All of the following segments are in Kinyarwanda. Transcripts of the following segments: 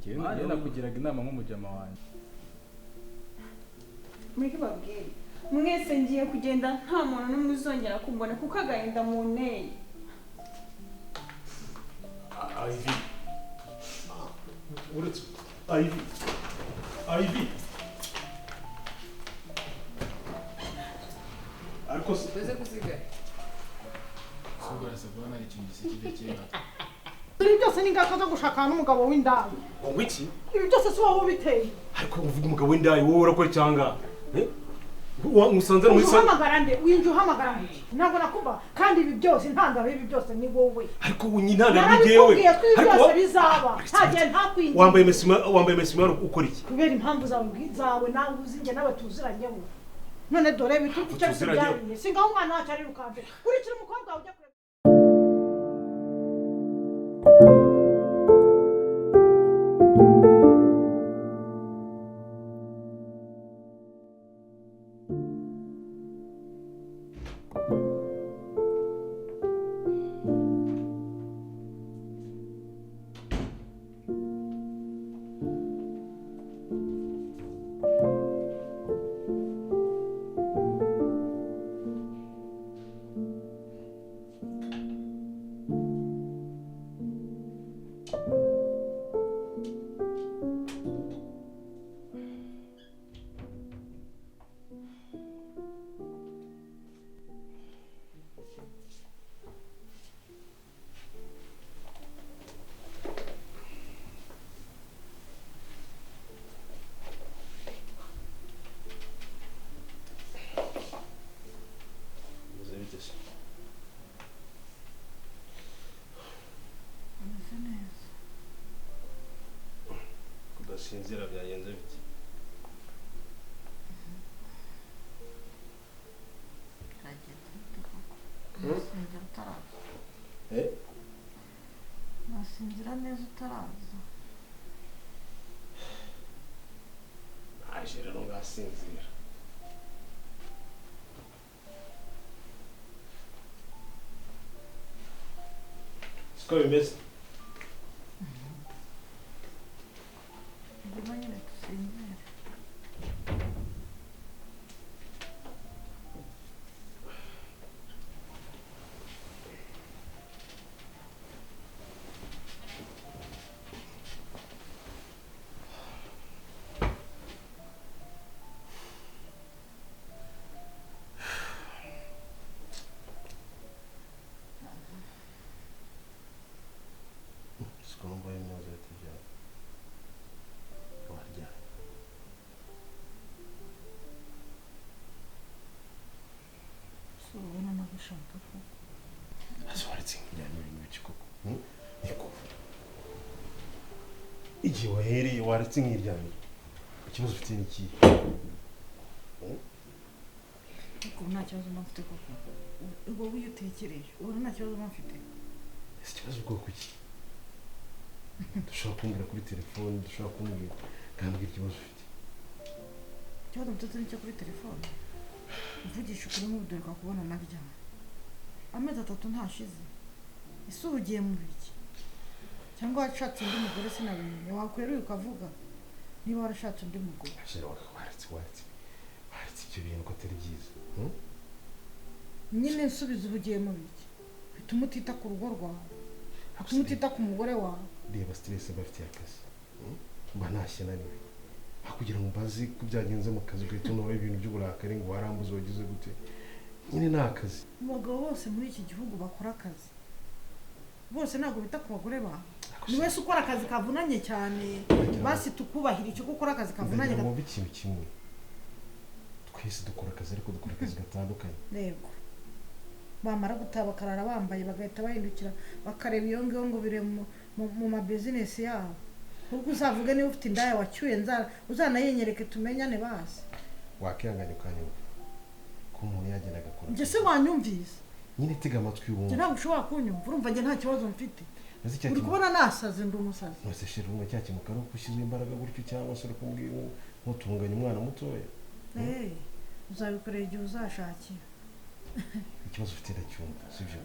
Genda kugiraga inama nk'umujama wanjye. Mwiki babwire. Mwese ngiye kugenda nta muntu n'umwe uzongera kumbona kuko agahinda mu nteye. Ivy. Uretse Ivy. Ivy. Ariko Beze kusigaye. Sogora sabona ari ikintu gisekije cyera. Ibi byose ni ingaruka zo gushakana n'umugabo w'indaya. wiki? Ibi byose si wowe ubiteye. Ariko uvuga umugabo w'indaya wowe urakora cyangwa? Musanze muri sa. Uhamagara nde? Winje uhamagara nde? Ntabwo nakumva kandi ibi byose ntandaro ibi byose ni wowe. Ariko unyintandaro bigewe. Ariko bizaba. Ntagiye ntakwinje. Wambaye mesima ukora iki? Kubera impamvu zawe nawe uzinge nawe tuziranyeho. None dore bituko cyose byariye. Singaho umwana wacu ari rukambe. Urikira umukobwa ujya kure. Kudasinzira byagenze bite? Nasinzira neza utaraza. Aje rero ngasinzira. Siko bimeze? Igihe wahereye waretse nk'iryamye. Ikibazo ufite ni iki? Kuko nta kibazo mfite koko. Ubwo wiyutekereje. Ubona nta kibazo mfite. Ese ikibazo ubwoko ki? Dushobora kumbwira kuri telefone, dushobora kumbwira kambwira ikibazo ufite. Ikibazo mfite ni cyo kuri telefone. Mvugisha ukuri nk'ubuduruka kubona naryama. Amezi 3 ntashize. Ese ugiye mu biki? Cyangwa washatse undi mugore sinabimenye wakweruye ukavuga niba warashatse undi mugore. Ashira waretse ibyo bintu ko atari byiza. Nyine nsubiza ubugiye mu biki? Bituma utita ku rugo rwawe. Bituma utita ku mugore wawe. Reba stress bafite akazi. Mba nashyenaniwe. Kugira ngo mbazi ko byagenze mu kazi ugahita unora ibintu by'uburakari ngo warambuze wagize gute. Nyine nta kazi. Abagabo bose muri iki gihugu bakora akazi. Bose ntago bita ku bagore bawe. Ni wese ukora akazi kavunanye cyane. Basi tukubahira icyo gukora akazi kavunanye. Ngo ikintu kimwe. Twese dukora akazi ariko dukora akazi gatandukanye. Yego. Bamara gutaba karara bambaye bagahita bahindukira bakareba iyo ngo bire mu ma business yabo. Ubwo uzavuga niba ufite indaya wacyuye uzanayenyereke tumenyane basi. Wakihanganye ukanyumva. Ko umuntu yagenda agakora. Nje se wanyumvise. Nyine tega amatwi ubuntu. Ntabwo ushobora kunyumva urumva nge nta kibazo mfite. Uri kubona nasaze ndi umusazi. Nose shirunga cyakimukara kushize imbaraga gutyo cyangwa se kumbwira ntutunganye umwana mutoya. Uzabikorera igihe uzashakira. Ikibazo ufite ndacyumva sivyo.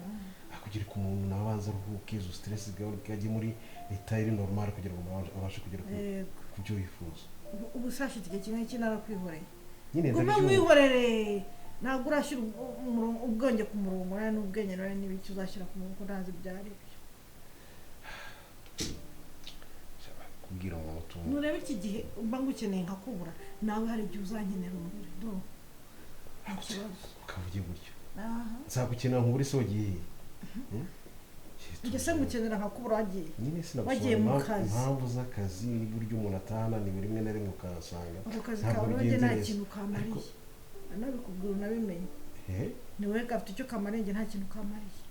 Akugira ku muntu nabanza ruhuke zo stress gawe kajye muri itari normal kugira ngo abashe kugera Yego. ku byo wifuza. Ubu sashite igihe kimwe kinarakwihoreye. Nyine Kuma ndabyumva. mwihorere. Ntabwo urashyira ubwenge ku murongo nawe n'ubwenge nawe n'ibiki uzashyira ku murongo ntazi byari byo. Kubwira umuntu utuntu. Nurebe iki gihe mba ngukeneye nkakubura nawe hari igihe uzankenera umubiri do. Ukavuge gutyo. Aha. Nzagukenera nkubure se wagiye. Njye se ngukenera nkakubura wagiye. Nyine Wagiye mu sinagusobanura kazi. impamvu z'akazi n'uburyo umuntu atahana ni rimwe na rimwe ukahasanga. Ako kazi Ntabwo kawe bigenze nta neza. kintu kamariye. Anabikubwira unabimenye. Ni wowe gafite icyo kamariye njye nta kintu kamariye.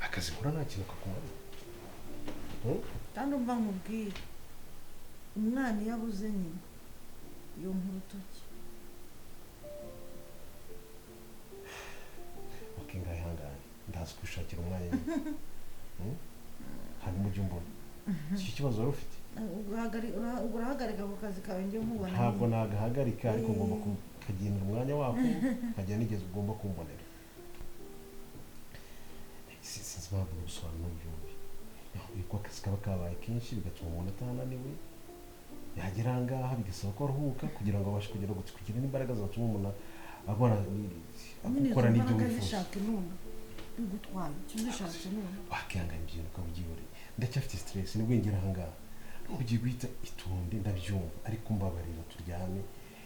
Akazi nkora nta kintu kakumariye. Kandi umva nkubwire umwana iyo abuze nyina yumva urutoki. Ngahangane ndazi kwishakira umwanya hanyuma ujye umbona. Iki kibazo wari ufite urahagarika ku kazi kawe njye nkubona. ntabwo nagahagarika ariko ngomba kukagendera umwanya wako nkajya nigeze ugomba kumbonera. Sinzi impamvu gusobanura n'ubyumve yuko akazi kaba kabaye kenshi bigatuma umuntu atananiwe yagera aha ngaha bigasaba ko aruhuka kugira ngo abashe kugira n'imbaraga zatuma umuntu abona gukora n'ibyo wifuza. Bigutwaye kizishatse none wakihangana ibintu ukabyihoreye. Ndacyafite stress nibwo ngera aha ngaha ugiye guhita itonde ndabyumva ariko mbabarira turyame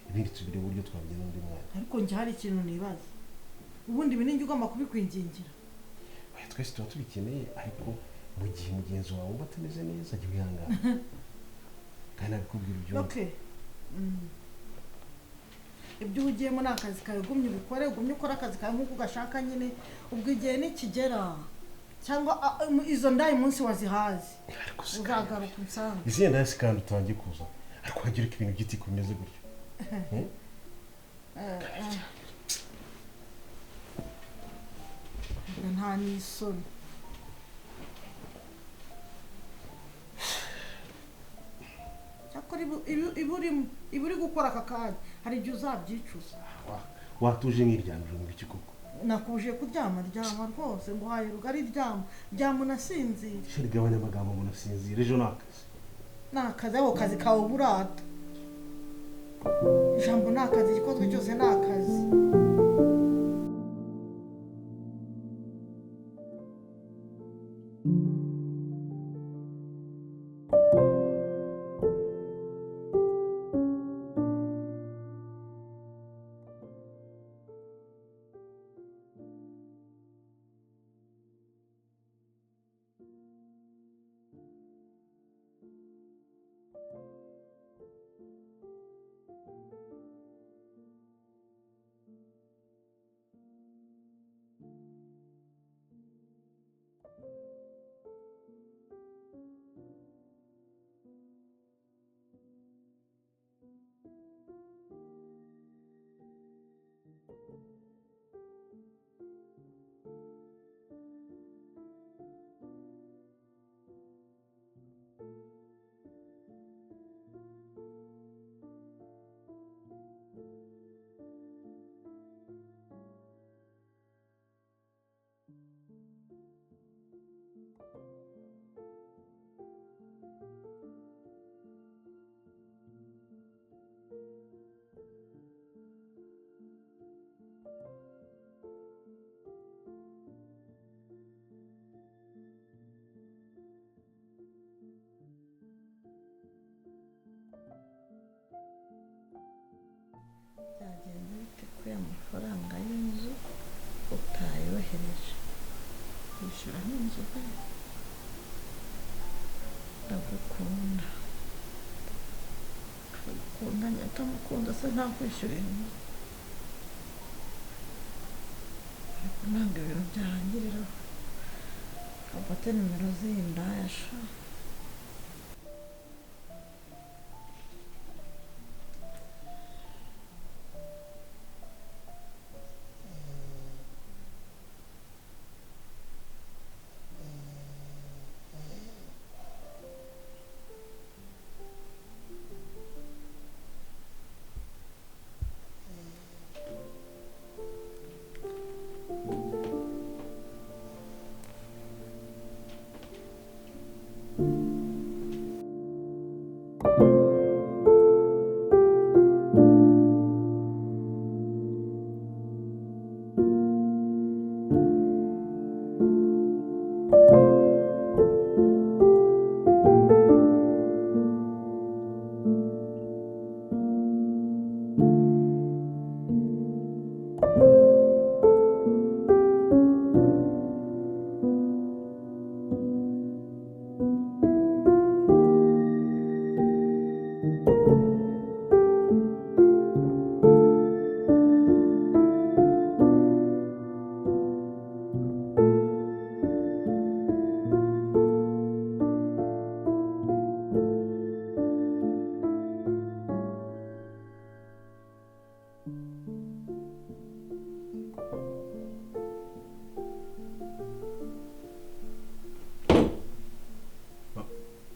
ibindi tubire uburyo twabigena undi mwanya. ariko njye hari ikintu nibaza ubundi ibi ninjye ugomba kubikwingingira. Twese tuba tubikeneye ariko mu gihe mugenzi wawe uba atameze neza jya wihangana kandi nabikubwira ibyo. Okay. Ibyo ugiyemo ni akazi kawe gumye ubikore gumye ukora akazi kawe nk'uko ugashaka nyine ubwo igihe nikigera cyangwa izo ndayi munsi wazihaze uzagaruka unsanga. Izihe ndasi kandi utangiye kuza ariko hagira ibintu giti kumeze gutyo. Nta n'isoni. Cyakora iba uri gukora aka kanya hari igihe uzabyicuza. Watuje nk'iryamije mu biki koko. Nakuje kuryama ryama rwose nguhaye rugari ryama unasinzira. Rigabanya amagambo ngo unasinzire ejo ni akazi. Ni akazi ako kazi kawe burata. Ijambo ni akazi igikozwe cyose ni akazi. Byagenda bite ko amafaranga y'inzu utayohereje kwishyura n'inzu be ndagukunda ndagukunda nyatamukunda se nta kwishyura inzu ariko ntabwo ibintu byarangirira afate nimero z'indayasha.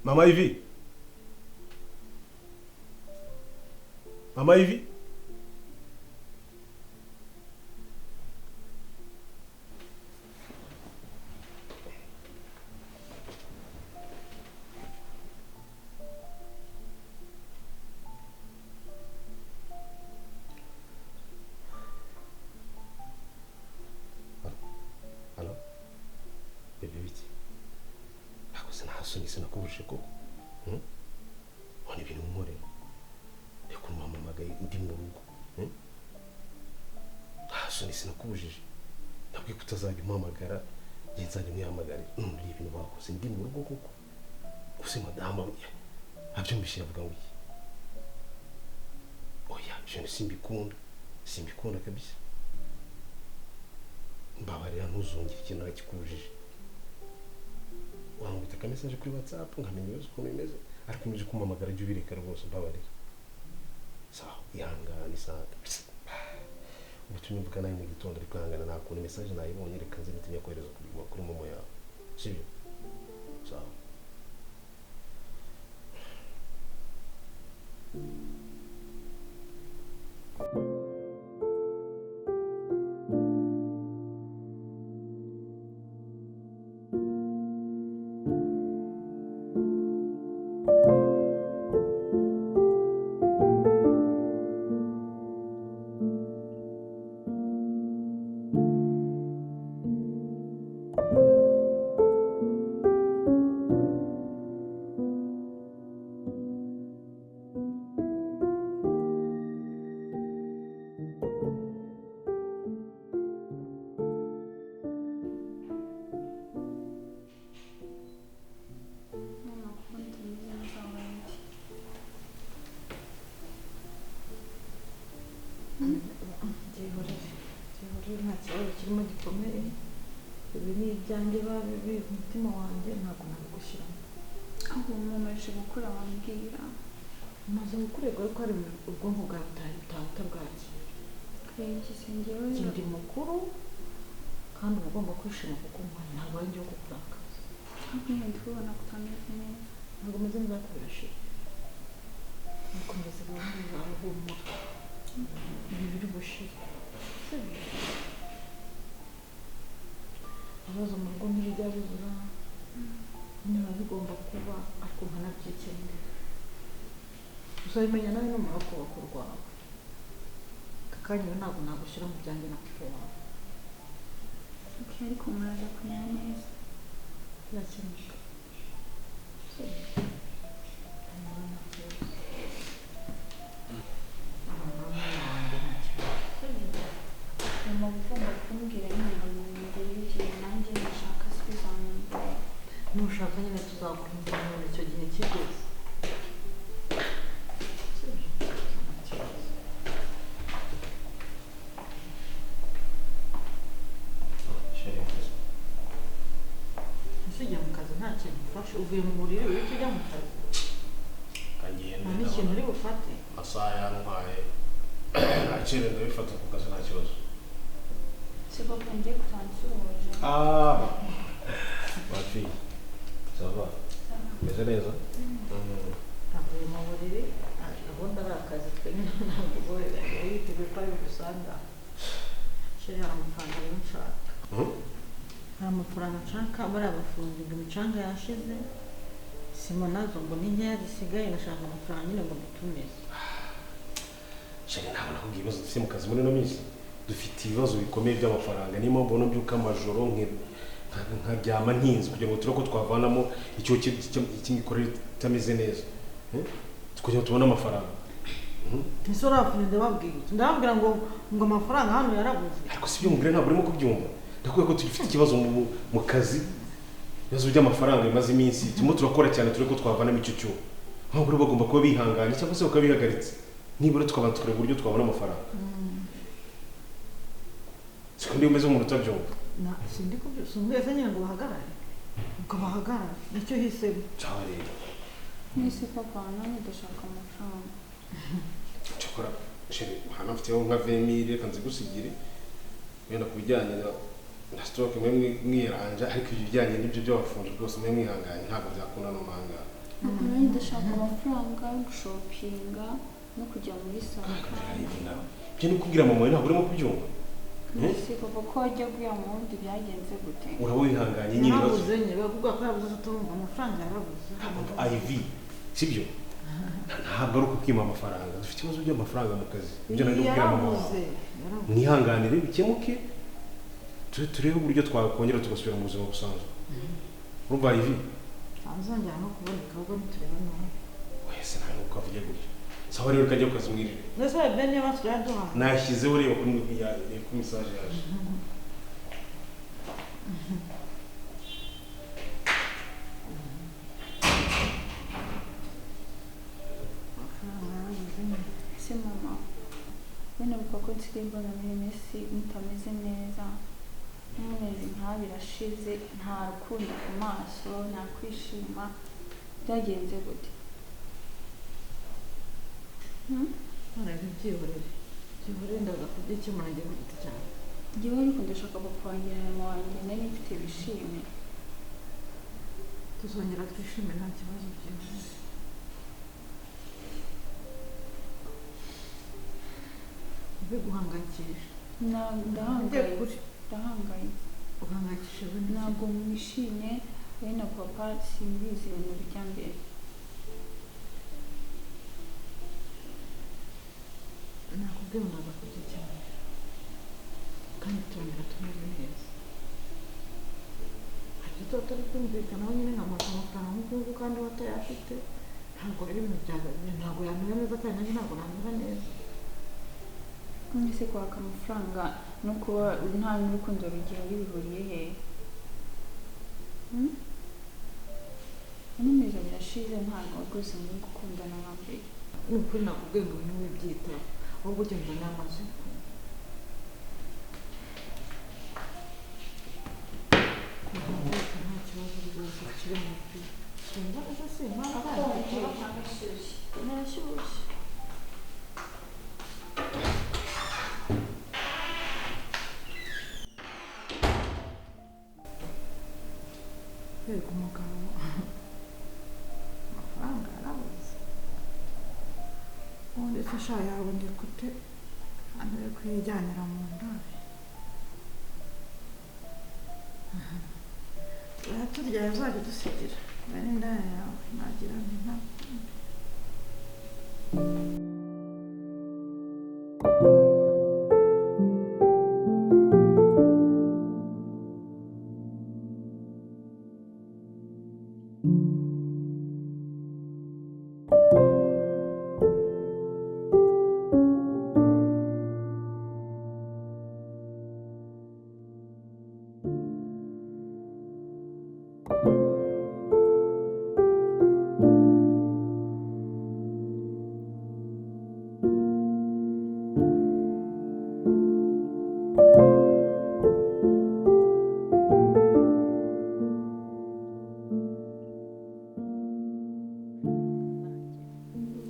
Mama Ivy. Mama Ivy. Hello? Bebe biki? Ako sinahasoni sinakubuje ko. Wani ibintu nkorera. Reka umuhamagaye ndi mu rugo. Nahasoni sinakubujije. Ntabwo kutazajya umuhamagara, nzajya mwihamagare. Nuri ibintu bakoze ndi mu rugo koko. Use madama abyumvise yavuga ngo iki? Oya, je ne simbikunda. Simbikunda kabisa. Mbabarira ntuzongere ikintu nakikubujije. Wangwita ka message kuri WhatsApp nkamenya ibibazo ukuntu bimeze ariko umuje kumamagara jya ubireka rwose mbabarira sawa ihangane sanga ubutumwa mvuga nayo mu gitondo ariko ihangane nakubona message nayibonye reka nze ntinya kohereza kuri momo yawe sibyo sawa kirimo gikomere ibi ni ibyanjye babi umutima wanjye ntabwo nabigushyiramo aho mumaze gukura wambwira umaze gukurega ariko hari ubwonko bwawe utabwakira kwengize njyewe ndi mukuru kandi uba ugomba kwishima kuko umwana ntabwo ari njye wo kukurakaza ntabwo ndi kubona ko utameze neza ntabwo umeze neza ko birashira mukomeze gahunda zawe humura ibi biri bushira ibibazo mu rugo ntibijya bibura niba bigomba kuba ariko nkanabyikemura uzabimenya nawe numara kubaka urwawe aka kanya ntabwo nagushyira mu byanjye na kuko wawe ariko muraza kumenya neza birakemuka nyuma ugomba kumbwira n'ibintu mbere y'igihe nanjye nashaka sibizamura nushaka nyine tuzaguhindura muri icyo gihe kigeze ujya mu kazi nta kintu ufashe uvuye mu buriri uhita ujya mu kazi nta n'ikintu uri bufate amasaha yantwaye nakire ndabifata ku kazi nta kibazo siko ngiye kutansuhuje mafi sava meze neza avuye mu buriri gahunda ari akazi twe ntabwo ugoye yiteguye ko ari bugusanga sheri hari amafaranga rero nshaka hari amafaranga nshaka bariya bafunga imicanga yashize sima nazo ngo ni nkeya zisigaye nashaka amafaranga nyine ngo dutumeze. Shenge ntabwo nakubwiye ibibazo dufite mu kazi muri ino minsi. Dufite ibibazo bikomeye by'amafaranga. Niyo mpamvu mbyuka amajoro nkaryama ntinze kugira ngo tureko twavanamo icyo cy'imikorere itameze neza. Kugira ngo tubone amafaranga. Tisora afinde ndababwira ngo amafaranga hano yarabuze. Ariko sibyo mugire ntabwo urimo kubyumva. Ndakubwiye ko tugifite ikibazo mu kazi. Ibibazo by'amafaranga bimaze iminsi. Turimo turakora cyane tureko twavanamo icyo cyo. Ntabwo rero bagomba kuba bihanganye cyangwa se bakabihagaritse. Nibura tukabanza tukareba uburyo twabona amafaranga. Sikundi umeze umuntu utabyumva. Sindi kubyusa umwese nyine ngo bahagarare. Ukabahagarara nicyo hisemo. Cyawe rero. Nisi papa nani ndashaka amafaranga. Cyokora sheri hano mfiteho nka 20,000 reka nzigusigire. Wenda kubijyanye na stock mwiranja ariko ibijyanye n'ibyo byabafunje rwose mwihanganye ntabwo byakunda no manga. Nani ndashaka amafaranga yo gushopinga no kujya muri salo. Byo nikubwira mama we ntabwo urimo kubyumva. Nisi papa ko ajya kuya mu wundi byagenze gute? Urabihanganye nyine ibibazo. Nabuze nyine bavuga ko yabuze tumva amafaranga yarabuze. IV sibyo? Ntabwo ari ukwima amafaranga. Dufite ibibazo by'amafaranga mu kazi. Ibyo nari kubwira mama. Mwihanganire bikemuke. Turebe uburyo twakongera tugasubira mu buzima busanzwe. Urumva IV? Azongera no kuboneka ubwo nitureba nawe. Wese ntabwo ukavuye gutyo. Sawa rero kajya ukazi mwirire. Nese bene basya duha. Nashyizeho rero kuri message yaje. Se mama. Bene uko nsigaye mbona muri Messi mutameze neza. None nta birashize nta rukundo ku maso nta kwishima byagenze gute? None byihorere ndaza kubyikemura ngiye gute cyane. Ngiye ariko ndashaka gupangirana mu wanjye nari mfite bishimye. Tuzongera twishime nta kibazo byihorere. Biguhangayikisha. Ndahangayitse. Uhangayikishijwe ntabwo mwishimye we na papa simbizi ibintu bijya mbere. Nakubwiye ngo ndaza kubyikemura kandi turongera tumeze neza. Hari icyo tutari kumvikanaho nyine nkamuha amafaranga nk'uko kandi batayafite ntabwo rero ibintu byagabye ntabwo yamera neza kandi nanjye ntabwo namera neza. Nise kwaka amafaranga no kuba nta n'urukundo rugiye bihuriye he? N'imeze birashize ntabwo rwose muri gukundana nka mbere. Ni ukuri nakubwiye ngo ibintu wibyitaho ahubwo ugenda n'amazi. Nta kibazo rwose kiri mu mupira. Sinzi neza simpamvu nashyushye. Yego umugabo amafaranga yarabuze ubundi se sha yawe ndi gute hano yo kuyijyanira mu ndare turya yazajya dusigira bari indaya yawe nagira nti ntabwo.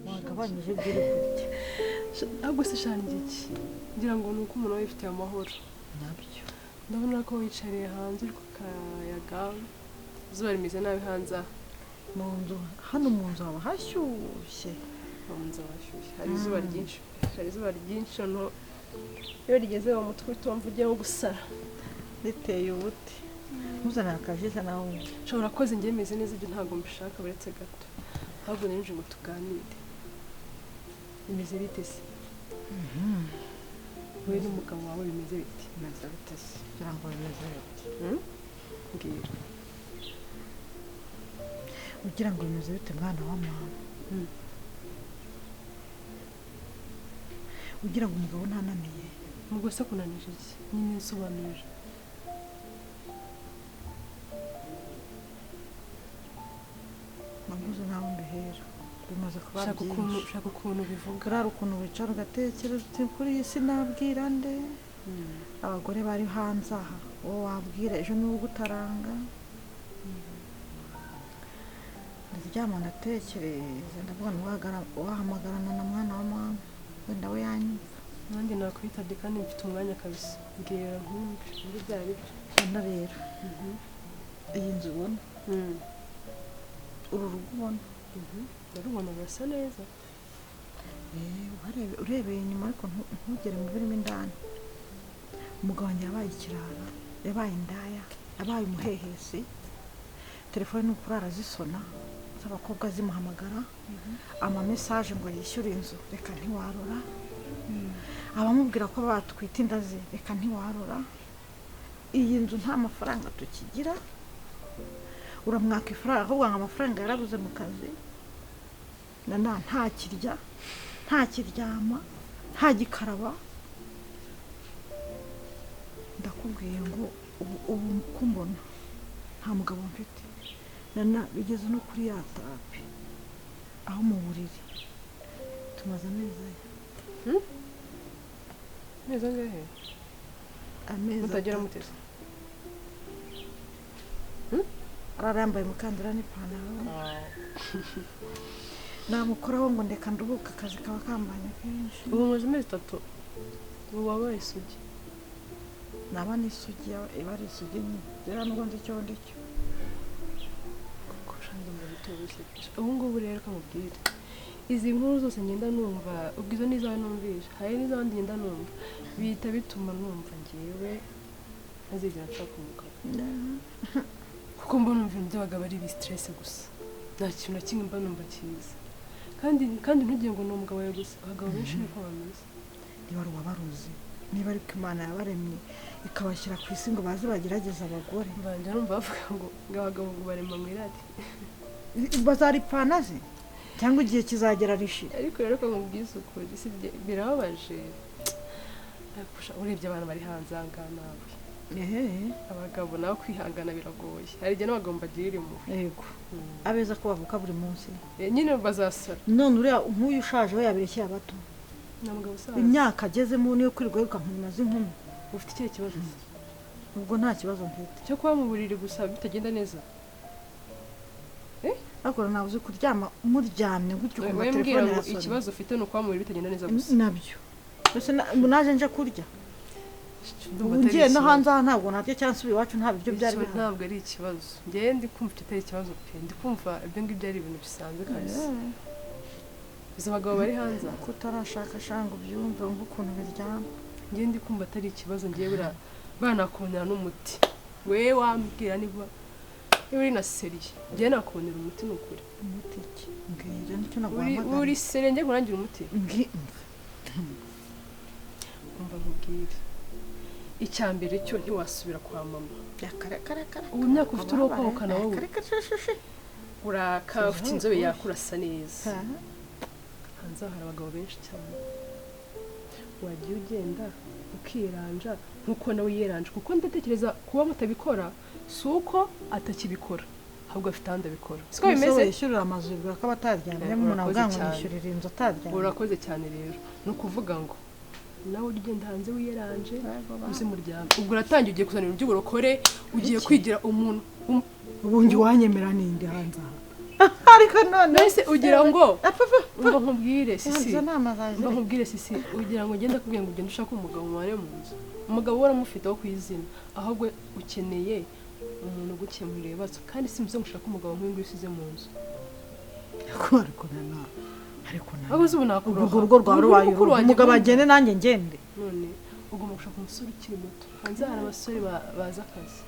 Wagabanyije biri kurya. Ntabwo se shanjye iki ngira ngo ni uko umuntu aba yifitiye amahoro. Nabyo Ndabona ko wicariye hanze uri ku kayaga izuba rimeze nabi hanze aha. mu nzu hano mu nzu haba hashyushye. Mu nzu hashyushye hari izuba ryinshi hari izuba ryinshi no iyo rigeze mu mutwe utumva ugiye gusara riteye ubuti. ntuzane akajiza nawe nshobora koze njye meze neza ibyo ntabwo mbishaka buretse gato ahubwo ninje ngo tuganire bimeze bite se wowe n'umugabo wawe bimeze bite bimeze bite se kugira ngo bimeze bite mbwira ugira ngo bimeze bite mwana wa mama ugira ngo umugabo ntananiye ubwo se kunanije iki nyine nsobanurira mabuze nawe mbihera bimaze kuba byinshi ushaka ukuntu bivuga urara ukuntu wicara ugatekereza uti kuri iyi si nabwira nde abagore bari hanze aha uwo wabwira ejo niwe ugutaranga ndaryama ndatekereza ndavuga wahamagarana na mwana wa mama wenda we yanyumva nanjye nakwitabye kandi mfite umwanya kabisa mbwira nkumve muri bya bibyo hano rero iyi nzu ubona uru rugo ubona ndarubona birasa neza urebeye inyuma ariko ntugere mu birimo indani umugabo wanjye yabaye ikirara yabaye indaya yabaye umuhehesi telefone ni ukurara zisona z'abakobwa zimuhamagara amamesaje ngo yishyure inzu reka ntiwarora abamubwira ko batwite inda ze reka ntiwarora iyi nzu nta mafaranga tukigira uramwaka ifaranga ahubwo ngo amafaranga yarabuze mu kazi ntakirya ntakiryama ntagikaraba ndakubwiye ngo ubu kumbona nta mugabo mfite bigeze no kuri ya tapi aho mu buriri tumaze amezi amezi angahe mutagera muteze arara yambaye umukandara n'ipantaro namukoraho ngo ndeka nduhuke akazi kaba kambanye kenshi ubu maze amezi 3 ubu wabaye isugi naba n'isugi iba ari isugi rero nubwo ndi cyo ndicyo kuko ushanze ngo bitoroshye ubu ngubu rero kamubwire izi nkuru zose ngenda numva ubwizo n'izawe numvisha hari n'izabandi ngenda numva bihita bituma numva ngewe ntazigera nshaka umugabo kuko mbona ibintu by'abagabo ari stress gusa nta kintu na kimwe mba numva cyiza kandi ntugire ngo ni umugabo wawe gusa abagabo benshi niko bameze niba ari uwabaruzi niba ariko imana yabaremye ikabashyira ku isi ngo baze bagerageza abagore mbanje numva bavuga ngo abagabo ngo barema mu irati bazaripfana ze cyangwa igihe kizagera rishira ariko rero ko mubwiza ukuri si birababaje urebye abantu bari hanze ahangaha nawe abagabo nabo kwihangana biragoye hari igihe n'abagabo mbagirira impuhwe yego abeza ko bavuka buri munsi nyine bazasara none uriya nk'uyu ushaje we yabireshye abato n'umugabo usaza imyaka agezemo niyo kwirirwa yiruka nkuma z'inkumi ufite ikihe kibazo ubwo nta kibazo mfite cyo kuba mu buriri gusa bitagenda neza ariko nawe uzi kuryama muryamye gutyo ukumva telefone irasona ikibazo ufite ni ukuba mu buriri bitagenda neza gusa nabyo mbese naje nje kurya ugiye no hanze aha ntabwo naryo cyangwa nsubiye iwacu nta biryo byari bihari ntabwo ari ikibazo ngewe ndi kumva kitari ikibazo pe ndi kumva ibyo ngibyo ari ibintu bisanzwe kabisa izo bagabo bari hanze ko utarashaka shanga ubyumve wumva ukuntu biryama ngewe ndi kumva atari ikibazo ngewe banakubonera n'umuti we wambwira niba uri na seriye ngewe nakubonera umuti ni ukuri umuti iki mbwira nicyo naguhamagara uri seriye ngewe kurangira umuti umva nkubwire icyambere cyo ntiwasubira kwa mama ubu myaka ufite urokohokana wowe uraka ufite inzobe yakurasa neza hanze hari abagabo benshi cyane wagiye ugenda ukiranja nkuko nawe yiranje kuko ndatekereza kuba mutabikora si uko atakibikora ahubwo afite ahandi abikora siko bimeze yishyurira amazu bibwira ko abataryamye umuntu avuga ngo yishyurira inzu ataryamye urakoze cyane rero ni ukuvuga ngo nawe ugenda hanze wiyeranje uzi muryamye ubwo uratangiye ugiye kuzana ibintu by'uburokore ugiye kwigira umuntu ubundi wanyemera ninde hanze ariko none wese ugira ngo umva nkubwire sisi umva nkubwire sisi ugira ngo ugenda kubwira ngo ugende ushaka umugabo mubane mu nzu umugabo waramufite wo kwizina ahubwo ukeneye umuntu ugukemurira ibibazo kandi simbize gushaka umugabo nk'uyu usize mu nzu ariko nawe aho uzi ubu nakura urugo rwawe rubayura umugabo agende nanjye ngende none ugomba gushaka umusore ukiri muto hanze hari abasore baza akazi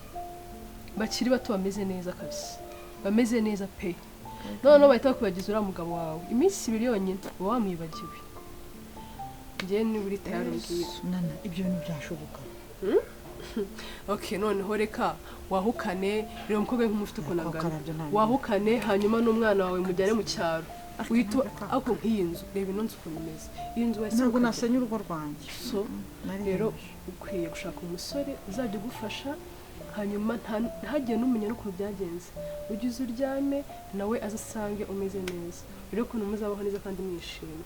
bakiri bato bameze neza kabisa bameze neza pe noneho bahita bakubagiza uriya mugabo wawe iminsi 2 yonyine uba wamwibagiwe njye ni buri tayari mbwira nana ibyo bintu byashoboka okay noneho reka wahukane rero umukobwa nk'umufite kunangana wahukane hanyuma n'umwana wawe mujyane mu cyaro uhita ako nk'iyi nzu reba ino nzu ukuntu imeze iyi nzu wese ntabwo nasenya urugo rwanjye so rero ukwiye gushaka umusore uzajya ugufasha hanyuma ntihagire n'umenya n'ukuntu byagenze ujye uryame nawe azasange umeze neza rero ukuntu muzabaho neza kandi mwishimye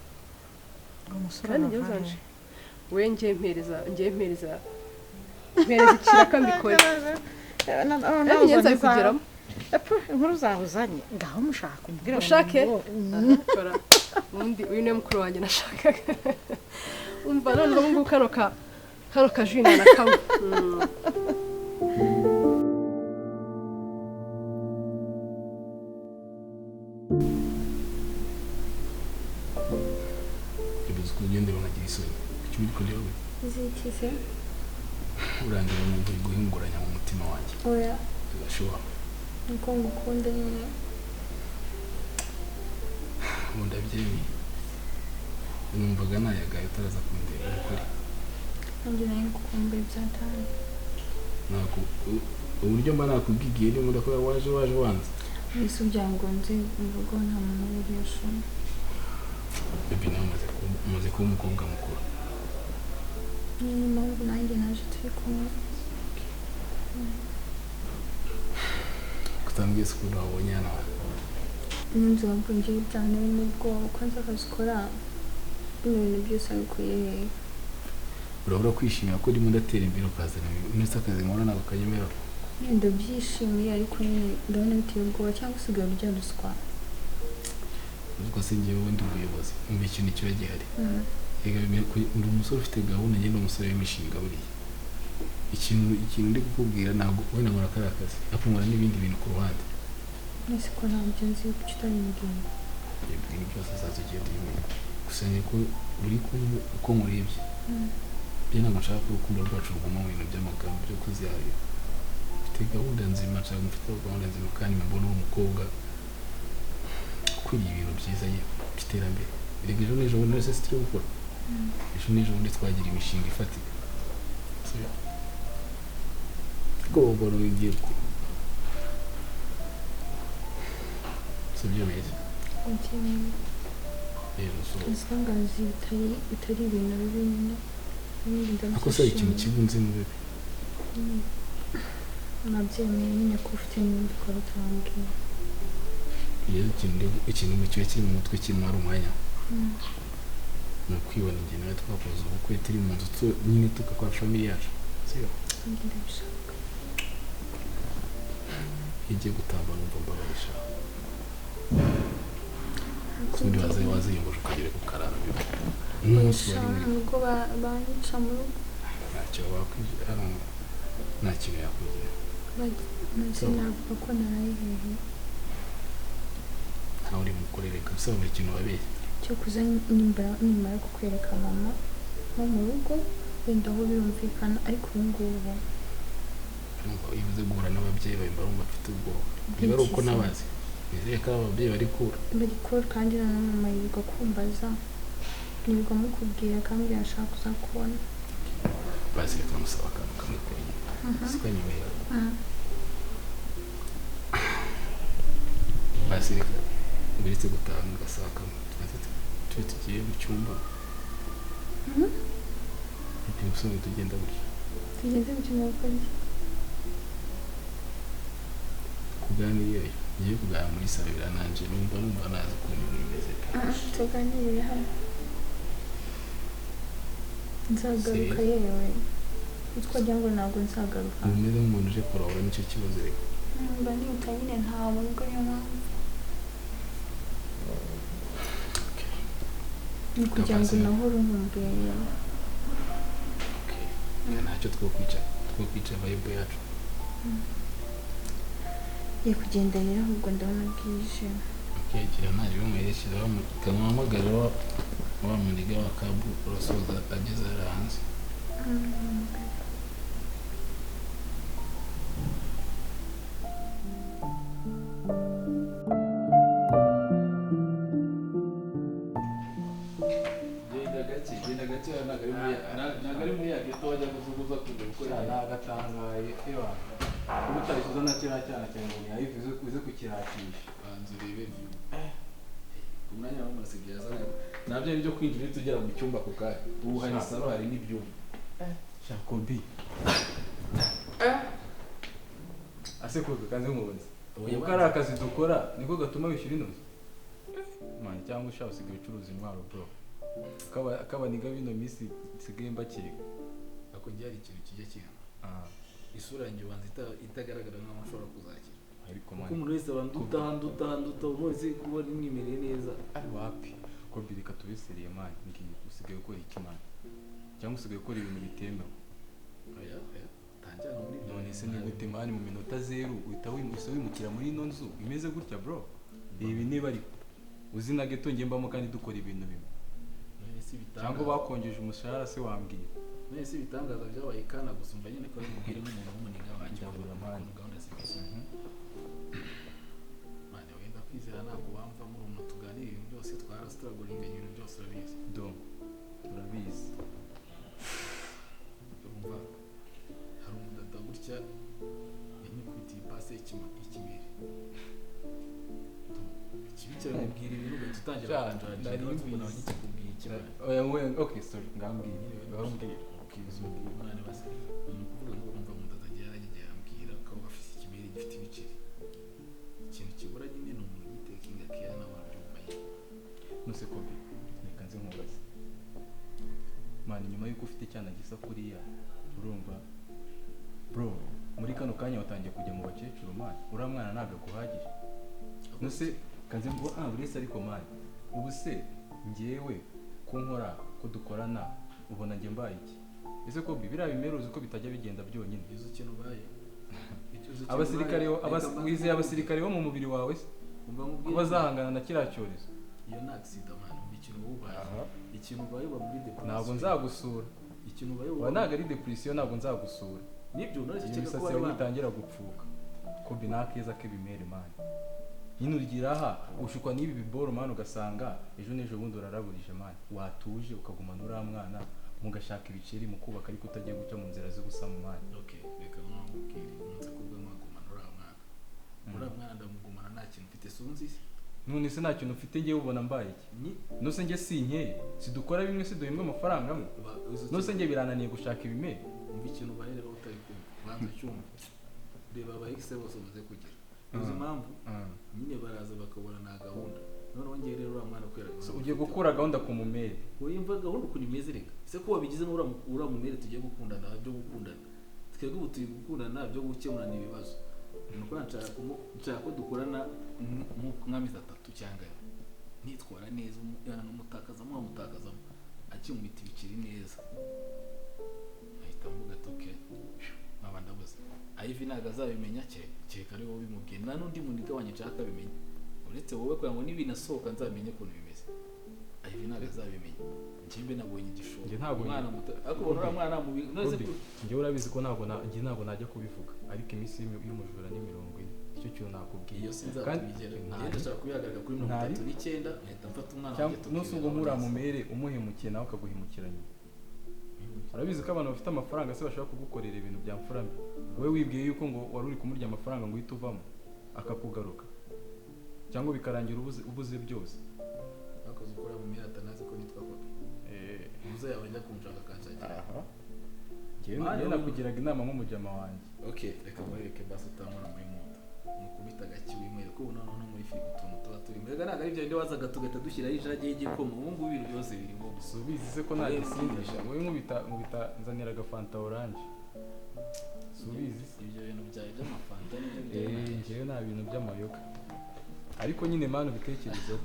kandi njye uzanje we njye mpereza ikiraka mbikore kandi njye nzabikugeramo inkuru zahuzanye ngaho mushaka umbwira ushake undi uyu niwe mukuru wanjye nashakaga umva noneho ubu ngubu kano kajina na kamwe ibibazo kugenda banagira isoni icyo uri kureba zikise urangira numva guhinguranya mu mutima wanjye oya bigashobora nuko ngukunda nyine ubu ndabyemeye numvaga nayagaye utaraza kundeba ukuri nanjye nayo ngukumbuye byatanye ntabwo uburyo mba nakubwigiye niba ndakora waje wanze ese ugira ngo nzi mu rugo nta muntu uriyo shoni bebe nawe umaze kuba umukobwa mukuru niyo mpamvu nanjye naje turi kumwe kutambwiye se ukuntu wabonye hano n'inzu wabwongewe cyane n'ubwo uko nzi akazi ukora bino bintu byose abikuye hehe urabura kwishimira ko urimo ndatera imbere ukazana ndetse akazi nkora ntabwo kanyemera ndabyishimiye ariko nyine ndabona biteye ubwoba cyangwa usigaye urya ruswa ubwo se njyewe ubundi ubuyobozi umva ikintu kiba gihari ndi umusore ufite gahunda njye n'umusore w'imishinga buriya ikintu ndi kukubwira ntabwo wenda nkora kariya kazi ariko nkora n'ibindi bintu ku ruhande ese ko ntabyo nzi kuko utabimubwiye ibintu byose azaza ugenda ubimenya gusa ko uri uko nkurebye byo ntabwo nshaka ko urukundo rwacu ruguma mu bintu by'amagambo byo kuzihahira mfite gahunda nzima nshaka mfite gahunda nzima kandi mbona uwo mukobwa ukuriye ibintu byiza by'iterambere erega ejo n'ejo bundi wese turi gukora ejo n'ejo bundi twagira imishinga ifatika ubwo rugiye sibyo beza isangazi bitari ibintu bibi nyine ako se ikintu kibunze mu bibi nabyemeye nyine ko ufite n'ibindi ukora utambwiye iyo ikintu mu kiba kiri mu mutwe kirimo ari umwanya ni ukwibona njye nawe twakoze ubukwe turi mu nzu nyine tugakora famiye yacu sibyo ndabishaka igiye gutamba numva mbabarisha kundi waziyunguje ukagere ku karara bibi n'umunsi wari muri nubwo banyica mu rugo ntacyo wakwigira hano nta kintu yakwigira maze navuga ko narayihehe ntawe uri mukorere kabisa buri kintu wabeshye cyo kuza nimara kukwereka mama no mu rugo wenda aho birumvikana ariko ubu ngubu iyo umaze guhura n'ababyeyi bawe mba bumva afite ubwoba niba ari uko nabazi nizeye ko ababyeyi barikura kandi na mama yirirwa kumbaza nirirwa mukubwira kandi yashaka kuzakubona basi reka musaba akantu kamwe konyine siko nyemera basi reka uretse gutaha mugasaba kamwe tube tugiye mu cyumba ibyo musore tugenda gutya tugeze mu cyumba gukora kuganira ngiye kuganira muri salo birananje numva nazi ukuntu ibintu bimeze tuganirire hano nzagaruka yewe twagira ngo ntabwo nzagaruka umeze nk'umuntu uje kurahura nicyo kibazo reka mba nibuka nyine ntawe ubwo niyo mpamvu ni kugira ngo nahore nkumbuye ntacyo twokwica vibe yacu ye kugenda rero ahubwo ndabona bwije gira ntaje bimwerekeza bamuhamagara wa muniga wa kabu urasoza ageze hanze ndabona kiriya cyana cyane ngo yayivuze uze kukirakisha banza urebe ku mwanya w'amase byazana nabyo byo kwinjira tugera mu cyumba ku kare ubu hari salo hari n'ibyuma Jacobi ase ko kaze mubanza ubu kari akazi dukora niko gatuma wishyura inoze man cyangwa ushaka usigaye ucuruza intwaro bro akaba niga bino minsi sigaye mbakeka ako ryari ikintu kijya kintu isura yanjye banza itagaragara nk'aho ashobora kuzakira ariko man umuntu wese banduta bose kubona imwimereye neza ari wapi ko birika tubiseriye man ngiye usigaye ukora iki man cyangwa usigaye ukora ibintu bitemewe oya tanjana muri none se ni gute man mu minota 0 uhita wimukira muri ino nzu imeze gutya bro ibi niba ari uzina geto ngembamo kandi dukora ibintu bimwe cyangwa bakongeje umushahara se wambwiye nese bitangaza byabaye kana gusumva nyine ko mubwire n'umuntu w'umuniga wanjye bagura mani gahunda zibeshye mane wenda kwizera ntabwo bamva muri umuntu tuganira ibintu byose twarastragolinga ibintu byose urabizi turabizi urumva hari umudada gutya yanyikubitiye ipase ikimere ikibicira mubwira ibintu ugahita utangira kuganjara ubona bagikubwiye ikibazo okay sorry ngambwiye umwana base ukuvuga ngo umva umudada agiye ambwira ko afite ikimere gifite ibiceri ikintu kibura nyine ni umuntu yitekinga kera nawe arabyumvaye nuse ko reka nze nkubaze mani nyuma yuko ufite cyana gisa kuriya urumva bro muri kano kanya watangiye kujya mu bakecuru mani uriya mwana ntabwo akuhagije nuse kanze ngo urese ariko mani ubu se njyewe ko nkora ko dukorana ubona njye mbaye iki ese ko bibira bimeruzi ko bitajya bigenda byonyine izo kintu baye abasirikare bo mu mubiri wawe kuba zahangana na kiriya cyorezo iyo ni accident man ikintu ubaye ikintu ubaye ba muri depression ntabwo nzagusura ikintu ubaye ntabwo ari depression ntabwo nzagusura nibyo nacyo ko ari bitangira gupfuka ko binakeza ke bimere man nyine ugira aha ushukwa n'ibi biboro man ugasanga ejo n'ejo bundi uraraburije man watuje ukagumana uriya mwana mugashaka ibiceri mu kubaka ariko utagiye guca mu nzira z'ubusa mu mwana okay reka mwamubwire umunsi kubwo mwagumana uriya mwana ndamugumana nta kintu mfite sunzi none se nta kintu ufite ngewe ubona mbaye iki nose nge sinkeye sidukora bimwe se duhembwa amafaranga amwe nose nge birananiye gushaka ibimere umva ikintu ubaye rero utari kumva banza cyumva reba abahise bose umaze kugira uzi impamvu nyine baraza bakabona na gahunda noneho ngiye rero uriya mwana kwera ugiye gukura gahunda ku mumere wimva gahunda ukuntu imeze reka ese ko wabigize n'uriya mumere tugiye gukundana byo gukundana twebwe ubu turi gukundana byo gukemurana ibibazo nuko nshaka ko dukorana nk'amezi 3 cyangwa nitwara neza n'umutakazamo wamutakazamo akimwita ibikiri neza ahita mvuga toke nkaba ndabuze ayivi ntabwo azabimenya kereka ari wowe bimubwiye nta n'undi muntu igabanya nshaka abimenya uretse wowe kugira ngo nibinasohoka nzamenye ukuntu bimeze ayivi ntabwo azabimenya njyewe nabonye igishoro umwana muto ariko ubona uriya mwana mubi njyewe urabizi ko ntabwo najya kubivuga ariko iminsi y'umujura ni 40 icyo kintu nakubwiye iyo sinzatubigera ndashaka kubihagarika kuri 39 nkahita mfata umwana wanjye nose ubwo nkura mumere umuhemukiye nawe akaguhemukira nyuma urabizi ko abantu bafite amafaranga se bashaka kugukorera ibintu bya mfurame wowe wibwiye yuko ngo wari uri kumurya amafaranga ngo uhite uvamo akakugaruka cyangwa bikarangira ubuze byose bakoze ukora mu mira atanazi ko nitwa ko ubuze yabajya kunshaka kancagira njyewe nakugiraga inama nk'umujama wanjye okay reka mwereke basi utamura muri moto mukubita gaki wimwere ko ubu noneho muri firigo utuntu tuba turi mbega ntabwo ari byo ndi wazaga tugahita dushyiraho ijage y'igikoma ubu ngubu ibintu byose birimo subizi se ko nta gisindisha wowe nkubita nzanira agafanta oranje subizi ibyo bintu byawe by'amafanta njyewe nta bintu by'amayoga ariko nyine manu bitekerezo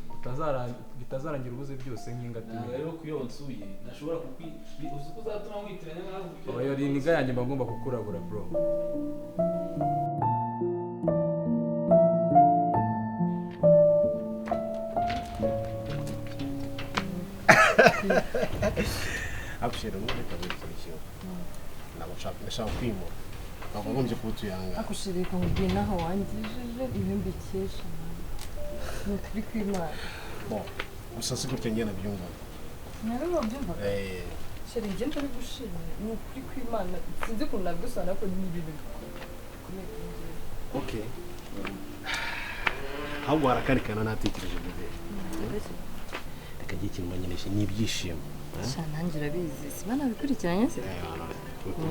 bitazarangira ubuze byose nk'ingati rero kuyonsuye nashobora uzi ko uzatuma mwitiranya nawe oya riniga yanjye mba ngomba kukurabura bro abshira muri kabiri ndashaka kwimura ntabwo ngombye kutuyanga akushirika mubwiye naho wangijije ibindi cyesha ni kuri Climax bon gusa si gutya njye nabyumva narimo byumva sheri njye ntari gushira ni kuri Climax sinzi ko nabigusana ko ni ibintu okay ahubwo harakarikana natekereje bebe reka giye ikintu manyeneshe n'ibyishimo nanjye urabizi siba nabikurikiranye se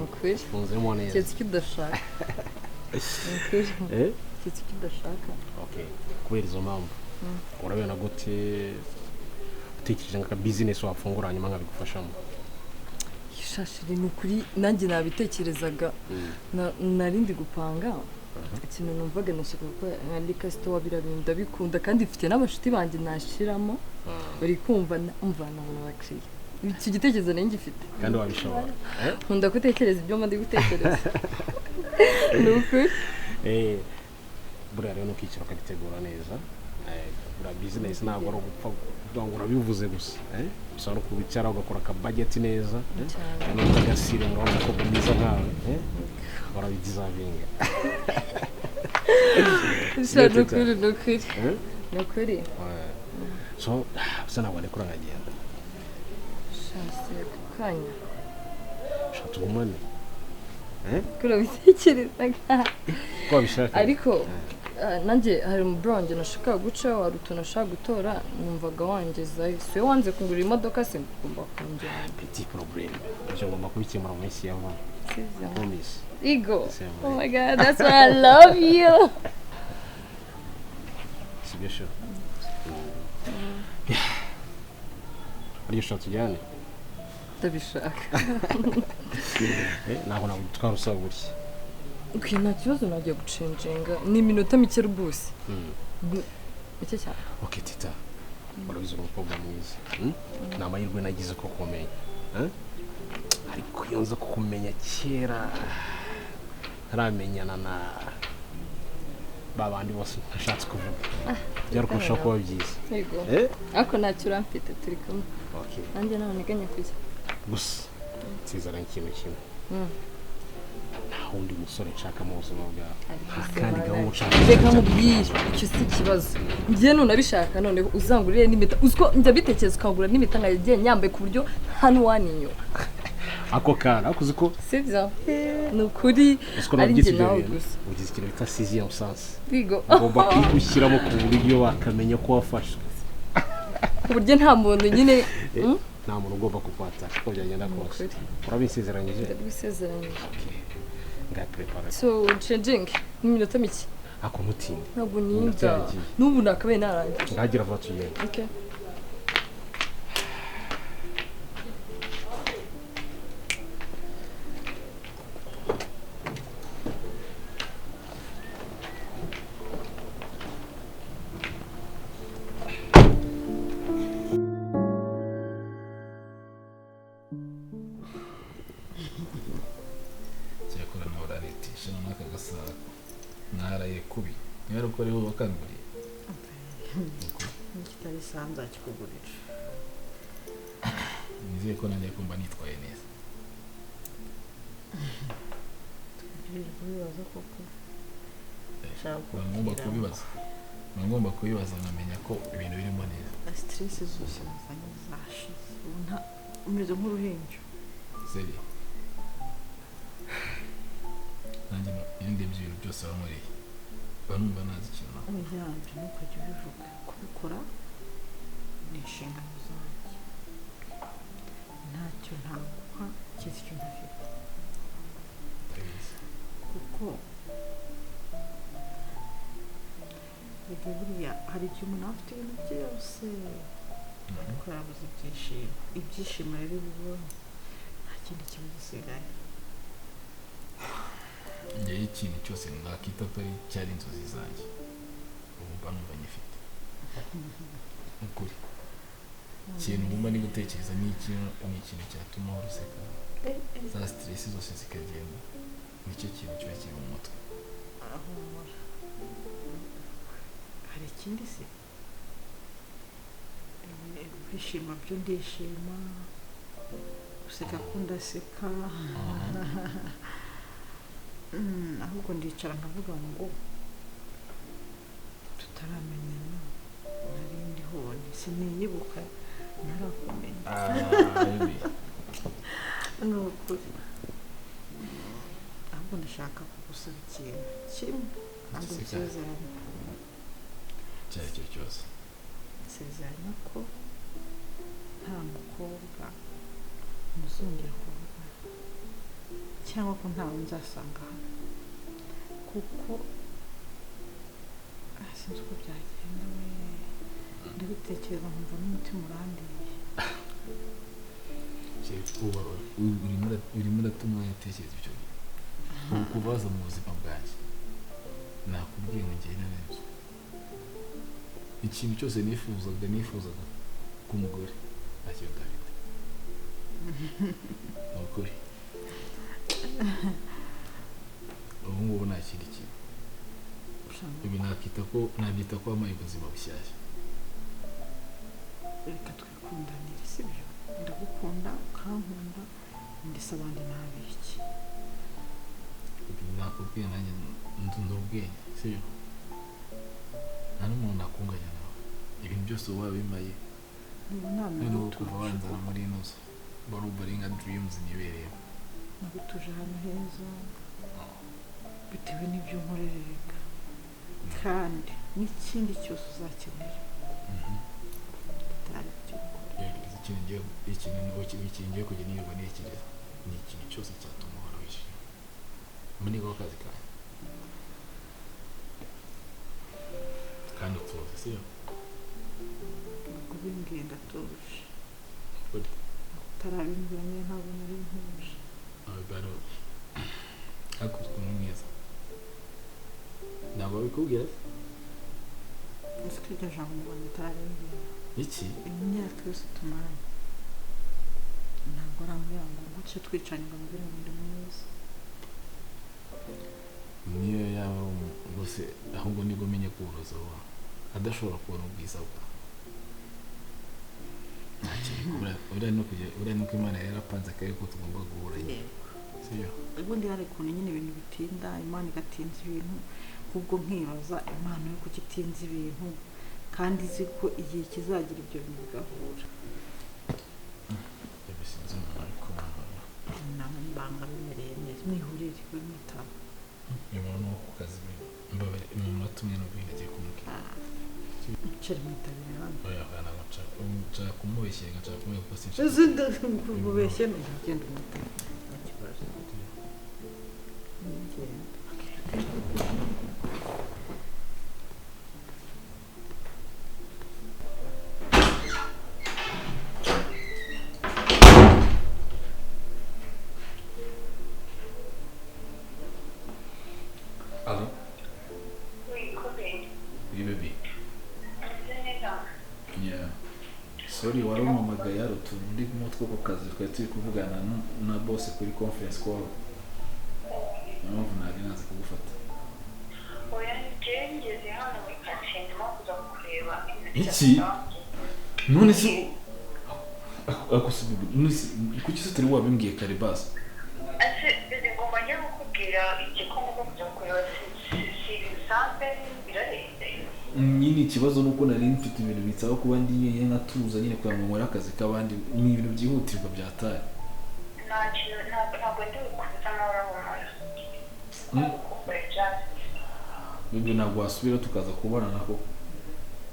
ukuri funzemo neza cyetse kidashaka ukuri cyetse kidashaka okay kubera izo mpamvu urabona gute utekereje nka business wafungura hanyuma nkabigufashamo ishashiri ni ukuri nanjye nabitekerezaga narindi gupanga ikintu numvaga nashaka ko ari kasito wabirabinda bikunda kandi mfite n'abashuti banjye nashiramo bari kumva umvana mu bakiriya iki gitekerezo nanjye gifite kandi wabishobora nkunda gutekereza ibyo ndi gutekereza nuko buriya rero nuko ikiro kagitegura neza buriya business ntabwo ari ugupfa kugira ngo urabivuze gusa gusa no kubicara ugakora ka budget neza n'ukagasire ngo ko mwiza nkawe warabidizavinga nukuri so usa ntabwo ari kurangagenda shase kanya shatu umane kurabitekerezaga ko bishaka ariko nanjye hari umubronge nashaka guca wari utunashaka gutora numvaga wangezayo so wanze kungura imodoka se ngomba kunjyana petit problème je ngomba kubikemura mu minsi yawe promise ego oh my god that's why I love you sibyo ariyo shatu tujyane ndabishaka ntabwo twarusaba gutya okay nta kibazo nagiye gucenjenga ni iminota mike rwose mike cyane okay tita urabizi umukobwa mwiza ni amahirwe nagize ko kumenya ariko iyo nza kukumenya kera ntaramenyana na babandi bose nashatse kuvuga byari kurushaho kuba byiza yego ariko ntacyo uramfite turi kumwe nanjye nawe niganya kujya gusa nsizana ikintu kimwe nta wundi musore nshaka mu buzima bwawe kandi gahunda ushaka reka mubwire icyo si ikibazo njye nunabishaka none uzangurire n'impeta uziko njya bitekereza ukangura n'impeta nkagiye nyambaye ku buryo nta n'uwaninyura ako kana akuzi ko sibyo ni ukuri ari njye nawe gusa ugize ikintu bita sixième sens bigo ugomba kwigushyiramo ku buryo bakamenya ko wafashwe ku buryo nta muntu nyine nta muntu ugomba kukwataka uko byagenda kose urabisezeranyije ndabisezeranyije ngaprepara so changing n'iminota mike ako mutinde ntabwo ninda n'ubu nakabaye narangiye ngagira vuba tugende okay naraye kubi niba uko ariho wakanguriye kitari sanza kikugurira nizeye ko nanjye kumva nitwaye neza kubibaza koko ngomba kubibaza nkamenya ko ibintu birimo neza stress zose nazanye zashize umeze nk'uruhinja seri nanjye ndebye ibintu byose wankoreye banumva nazi ikintu uyanje ntukajya ubivuga kubikora ni inshingano zanjye ntacyo ntaguha kizi icyo ntafite kuko buriya hari igihe umuntu aba afite ibintu byose ariko yabuze ibyishimo rero bibonye nta kindi kiba gisigaye ngewe ikintu cyose nakita ko ari cyari inzozi zanjye ubu numva nyifite ukuri ikintu ngomba ni gutekereza ni ikintu cyatuma uruseka za stress zose zikagenda nicyo kintu kiba kiri mu mutwe hari ikindi se kwishima byo ndishima guseka ko ndaseka ahubwo ndicara nkavuga ngo tutaramenyana nari ndiho siniyibuka narakumenya nukuri ahubwo ndashaka kugusaba ikintu kimwe ntabwo Gisirikare. nsezeranya icyo ari cyo cyose nsezeranya ko nta mukobwa muzongera kuvuga cyangwa ko ntawe nzasanga hano kuko sinzi uko byagenda we ndabitekereza nkumva n'umutima urandiye urimo uratuma yatekereza ibyo bintu kubaza mu buzima bwanjye nakubwiye ngo ngende neza ikintu cyose nifuzaga k'umugore ntacyo ndabita ni ukuri ubu ngubu nta kindi kintu ibi nabyita ko wampaye ubuzima bushyashya reka twikundanire sibyo ndagukunda ukankunda ndetse abandi ntabiki nakubwiye nanjye ndi ubwenge sibyo nta n'umuntu nakunganya nawe ibintu byose uba wabimaye noneho kuva wanzana muri ino nzu barumva ari nka dreams nibereyemo nagutuje ahantu heza bitewe n'ibyo nkorerereka kandi n'ikindi cyose uzakenera ikintu ngiye kujya nirirwa ntekereza ni ikintu cyose cyatuma uhora wishimye muri niko kazi kawe kandi utuze sibyo ubwo bimbwiye ndatuje utarabimbwira nyine ntabwo nari ntuje ariko ukuntu mwiza ntabwo babikubwira ese ko iryo jambo mbonye utarabimbwira iki imyaka yose tumaranye ntabwo arambwira ngo gutyo twicanye ngo mbwire ngo ndi mwiza niyo yaba rwose ahubwo nibwo menye ko uburozi buba adashobora kubona ubwiza bwa uriya nuko imana yari yarapanze akari ko tugomba guhura nyine sibyo ubundi hari ukuntu nyine ibintu bitinda imana igatinza ibintu ahubwo nkibaza imana yo kuko itinza ibintu kandi izi ko igihe kizagira ibyo bintu bigahura bisinze umuntu ariko nawe mbanga bimereye neza mwihurire we mwitaba nyuma no ku kazi mbabare umuntu atumye no bintu agiye kumubwira ncari mwitabire hano oya kana nshaka kumubeshya nshaka kumubwira ko sinshaka uzinde kububeshye n'ugenda umutaba ikibazo Allô? Oui, combien? Oui, bébé. Neza. Yeah. Sorry, wari umpamagaye hari utuntu ndi mu two ku kazi twari turi kuvugana na boss kuri conference call. Mpamvu nari naze kugufata. Oya, ngeze hano muri karitsiye ndimo kuza kureba. Iki? None se kuki se utari wabimbwiye kare basi? Ese biri ngomba njye kukubwira igikoma ko kuza kureba si bisanzwe birarende. Nyine ikibazo nuko nari mfite ibintu bitsaba kuba ndi nyine nkatuza nyine kugira ngo nkore akazi k'abandi ni ibintu byihutirwa byataye. Ntabwo ndi kuza n'urabumara. Bibyo ntabwo wasubira tukaza kubona nako.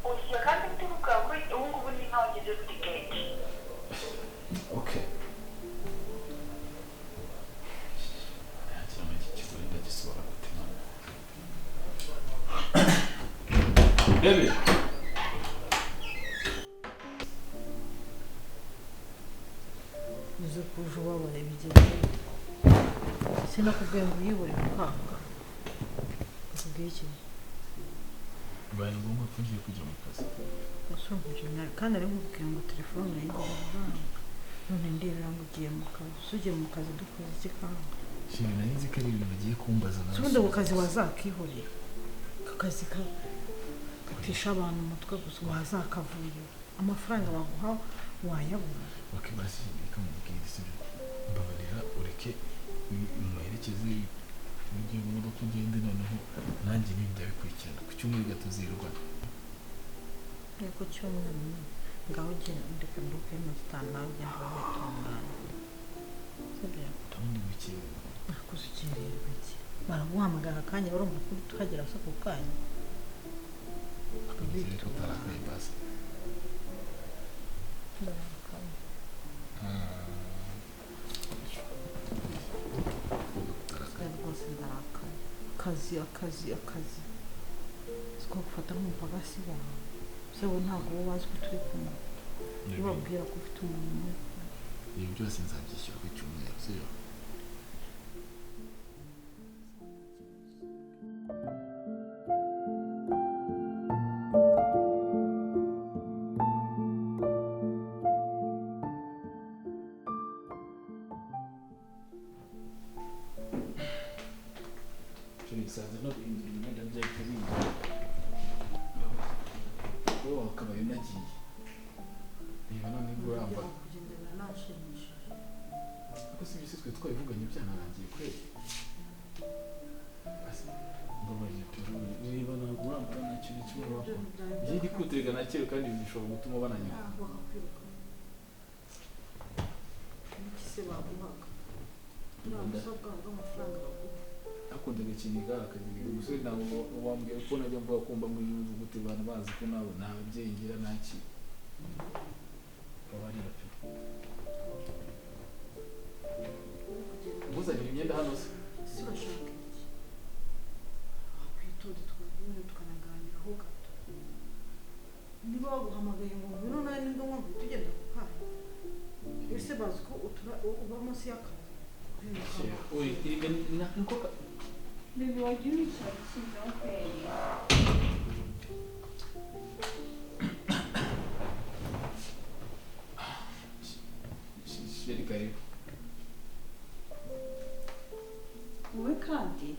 Oya kandi ndibuka ko ubu ngubu ni nkaho ngeze kuri gate. Okay. Baby. uzi ko uje ubabaye bigenze sinakubwiye ngo uyibure gukanga ukubwiye iki Bibaye ngombwa ko ngiye kujya mu kazi. kandi ari nkubwiye ngo telefone yigeze amafaranga none ndebera ngo ugiye mu kazi ugiye mu kazi dukoze iki kanga Shimwe nari nzi ko ari ibintu bagiye kumbaza nawe. ubundi ako kazi wazakihorera ako kazi gatisha abantu umutwe gusa wazakavuye amafaranga baguha wayabura Basi reka mubwire sibyo. Mbabarira ureke umuherekeze ujye mu modoka ugende noneho nanjye n'ibyo ndabikurikirana ku cyumweru gatuzirwana. ariko cyumweru ngaho ugenda ndeka nduke n'utanu nawe ugenda babitunganya sibyo Ubundi bukeye nakoze ukererwa iki baraguhamagara akanya barumva ko tuhagera gusa ku kanya Akabizere tutarakaye basi. rwose ndarakaye akazi siko gufata nk'umupagasi wawe se wowe ntabwo wowe wazi ko turi kumwe ubabwira ko ufite umuntu Ibi byose nzabyishyura ku cyumweru sibyo? Bisaza no guhindura imyenda by'akabindi wowe wakabaye unagiye niba none nguramba kugendera nashimishije ariko si byose twe twabivuganye byanarangiye kweli mbabaye niba naguramba nta kintu kimwe wakora igihe ndi kuterega na kera kandi bishobora gutuma bananyura iki se baguhaga nta busabwa bw'amafaranga baguha akundaga ikintu akagira umusore ntabwo wambwira ko najya mvuga ko mba muri yuzu gute abantu bazi ko nabo nta babyeyi ngira nta ki babarira pe muzanira imyenda hano se si bashaka iki wakwitonde twabimwe tukanaganiraho gato niba baguhamagaye ngo ngwino nawe ni ngombwa ngo tugenda ku kanya ese bazi ko uba munsi y'akazi Bibi wagira icyaro cyiza kweli. Sheri karibu. Wowe kandi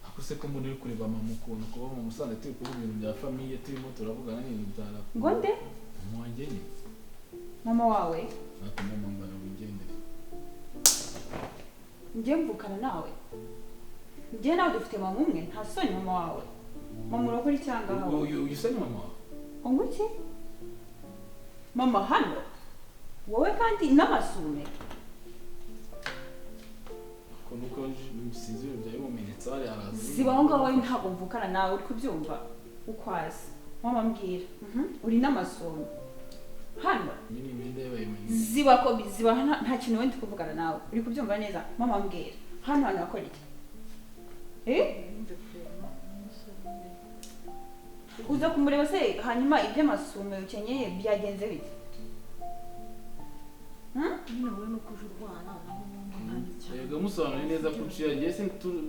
Ako se ko muri uri kureba mama ukuntu kuba mu Musanze turi kuvuga ibintu bya famiye turimo turavugana n'ibintu byara. ngo nde Mama wanjye ni mama wawe ati mama mbara wigendere. njye mvukana nawe njye nawe dufite mama umwe nta soni mama wawe mama urakora icyanga aho Uyu se ni mama wawe? ngo iki mama hano wowe kandi n'amasume Ko nuko sinzi ibintu byawe mumenetse bari arazi. ziba aho ngaho ntabwo mvukana nawe uri kubyumva ukwazi mama mbwira uri n'amasume hano Nyine imyenda y'abayemenye. ziba ko ziba nta kintu wenda kuvugana nawe uri kubyumva neza mama mbwira hano akora iki uza kumureba se hanyuma iby'amasume ukenyeye byagenze bite nyine wowe nuko uje urwana naho Yego musobanura neza ko uciye ngiye se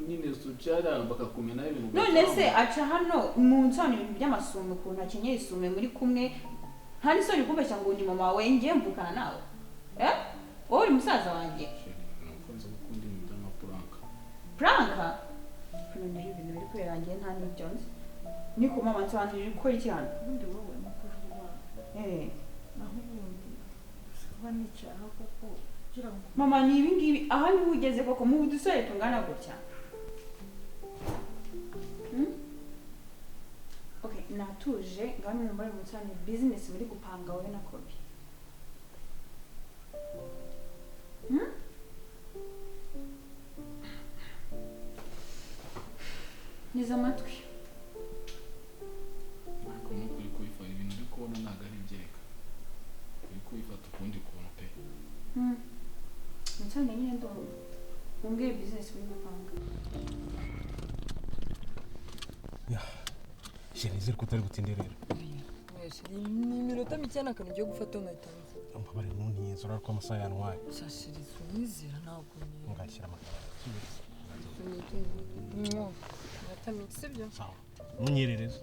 nyine uciye bakakumena ibintu. none se aca hano mu nsano ibintu by'amasume ukuntu akenyeye isume muri kumwe nta n'isoni kubeshya ngo ni mama wawe ngiye mvukana nawe wowe uri musaza wanjye Nakunze gukunda ibintu by'amapuranka. puranka noneho ibintu biri kwerangiye nta n'ibyo nzi niko mama nsobanurira gukora iki hano ubundi wowe nuko uje urwana naho ubundi kuba nicara koko kugira ngo mama ni ibingibi aha niho ugeze koko mu dusore tungana gutya okay natuje ngaho numva ari mutsani business muri gupanga wowe na kobi niza amatwi Ariko nuko uri kubifata ibintu uri kubona ntabwo ari ibyereka. Uri kubifata ukundi kuntu pe. mutsani nyine ndumva umbwire business muri gupanga Sheri nizere ko utari butinde rero. ni iminota mike n'akantu ugiye gufata unayitanze Mbabare ntuntiyenze urariko amasaha yantwaye. shashiriza unyizera ntabwo Ngashyira amakara. iminota mike sibyo Sawa. Munyerereze.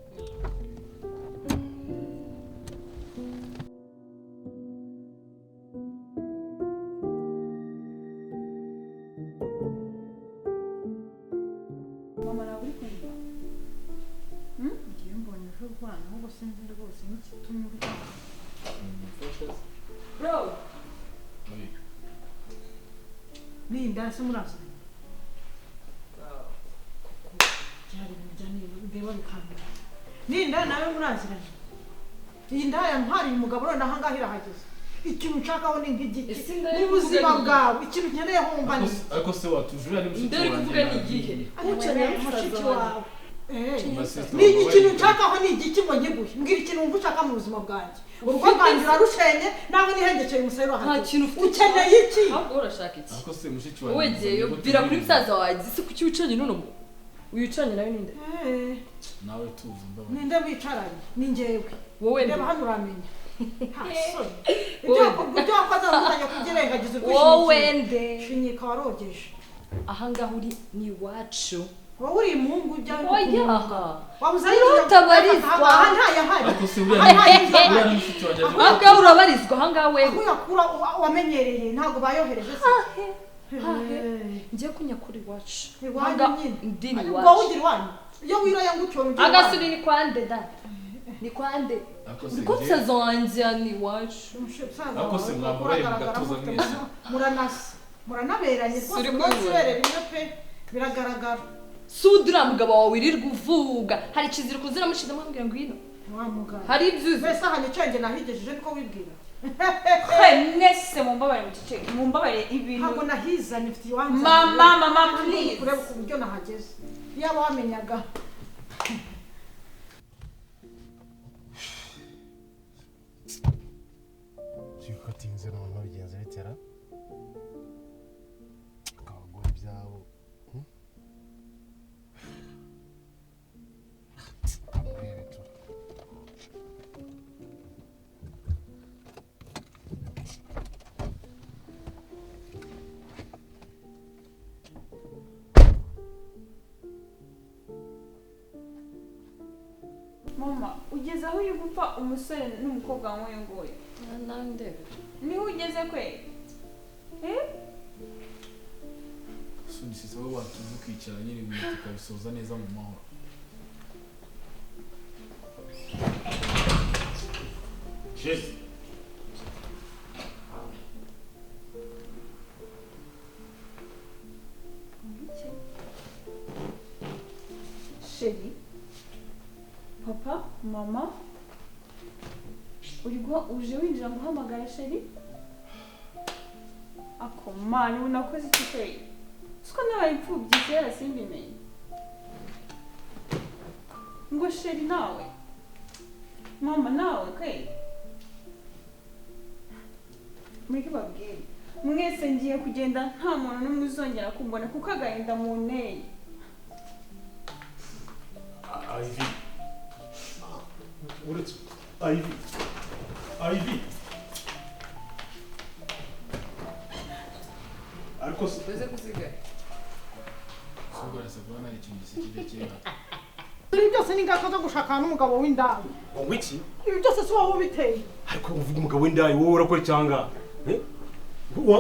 mama ntabwo uri kumva ngiye mbonye uje urwana ahubwo sinzi rwose n'ikitumye urwana bro n'inda se murazanye byari ibintu ndeba bikamera n'inda nawe muraziranye iyi nda yantwariye umugabo none aha ngaha irahageze ikintu nshakaho ni nk'igiki Ese ndari n'ubuzima kuvuga bwawe ikintu nkeneye humva ni ariko se watujura ni mushiki ndari kuvuga ni igihe ucanye mushiki wawe Masista ni ikintu nshakaho ni igiki ngo nkiguhe mbwira ikintu wumva ushaka mu buzima bwanjye urugo rwanjye urarushenye nawe nihengekeye umusore wawe nta kintu ufite ukeneye iki ahubwo urashaka iki ariko se mushiki wawe wegeyo bira kuri musaza wanjye ese kuki wicanye none wicanye nawe ninde nawe tuzi mbabaye ninde wicaranye ni njyewe wowe reba hano uramenya ibyo wakoze wazanye kubyirengagiza wowe nde shinyika warogeje ahangaha uri ni iwacu wowe uri imungu ujyanye oyaha wabuze utabarizwa aha ntayahari ariko se uriya ni mushiki wanjye ahangaha urabarizwa ahangaha wewe aho yakura wamenyereye ntabwo bayohereje se ngiye kunyakura iwacu iwanyu nyine ndi ni ubwo iwacu ugira iwanyu iyo wiroye ngucyora ugira agasuri ni kwande da ni kwande ariko se niko musaza wanjye ni iwacu ariko se mwamuraye mugatuza mwese muranaberanye rwose mwese ibereye rimwe pe biragaragara sudura mugabo wawe wirirwa uvuga hari ikiziriko uziramushize mwambwira ngwino wamugana hari ibyuzi mbese aha nicenge nahigejeje niko wibwira mwese mumbabarire muceceke mumbabarire ibintu ntabwo nahizanye mfite iwanjye mama please kureba ku buryo nahageze iyaba wamenyaga Tinze noneho bigenze bitera akabagore byabo amurebe tu mama ugeze aho uri gupfa umusore n'umukobwa wanyweye nande niho ugeze kwe sunisize wowe watuze ukicara nyine ibintu tukabisoza neza mu mahoro Cheers. sheri papa mama uje winjira guhamagara sheri ako mani unakoze iki kwe siko nabaye imfubyi kera simbimenye ngo sheri nawe mama nawe kwe mweke babwire mwese ngiye kugenda nta muntu n'umwe uzongera kumbona kuko agahinda mu nteye Ivy. Uretse Ivy. Ivy. Ariko uze gusigaye Sogora sabana ari ikintu gisekije kera ibi byose ni ingaruka zo gushakana n'umugabo w'indaya ngo iki? ibi byose si wowe ubiteye Ariko uvuga umugabo w'indaya wowe urakora cyangwa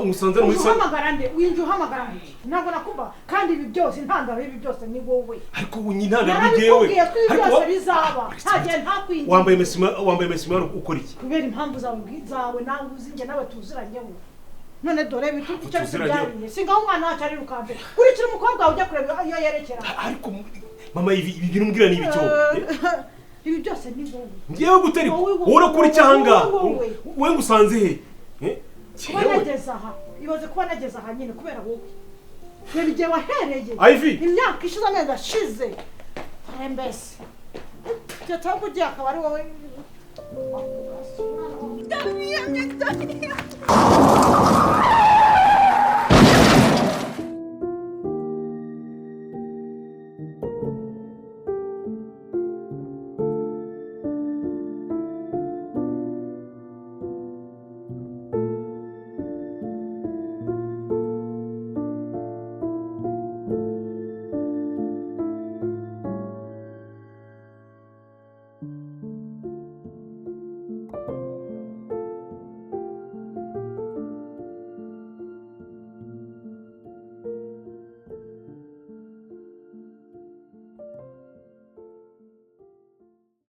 musanze muri sa uhamagara nde winjye uhamagara nde ntabwo nakumva kandi ibi byose intandaro y'ibi byose ni wowe ariko unyintanga bigewe ariko bizaba ntagiye ntakwinjira wambaye mesima ukora iki? kubera impamvu zawe nawe uzi njye nawe tuziranyeho none dore bituti icyo byariye singaho umwana wacu ari rukambe kurikira umukobwa wawe ujya kureba iyo yerekera ariko mama ibi bintu mbwira ni ibicyo ibi byose ni wowe ngiye gutera wowe urakora cyangwa wowe ngusanze he kuba nageze aha ibaze kuba nageze aha nyine kubera wowe reba igihe wahereye Ivy imyaka ishize amezi ashize mbese cyangwa ugiye akaba ari wowe